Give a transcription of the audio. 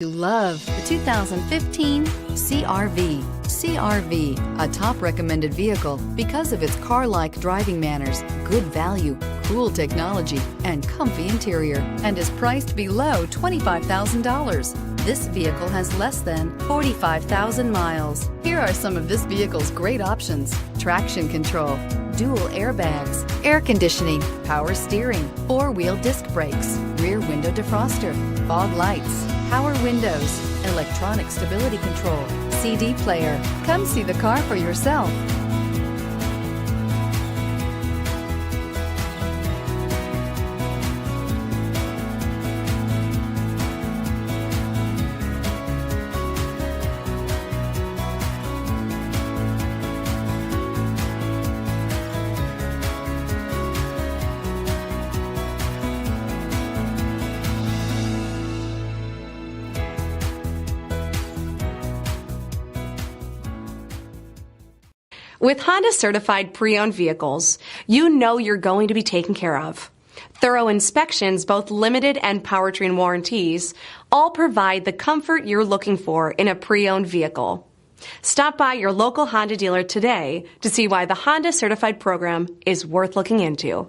You love the 2015 CR-V. CR-V, a top recommended vehicle because of its car-like driving manners, good value, cool technology, and comfy interior, and is priced below $25,000. This vehicle has less than 45,000 miles. Here are some of this vehicle's great options: traction control, dual airbags, air conditioning, power steering, four-wheel disc brakes, rear window defroster, fog lights, power windows, electronic stability control, CD player. Come see the car for yourself. With Honda certified pre-owned vehicles, you know you're going to be taken care of. Thorough inspections, both limited and powertrain warranties, all provide the comfort you're looking for in a pre-owned vehicle. Stop by your local Honda dealer today to see why the Honda certified program is worth looking into.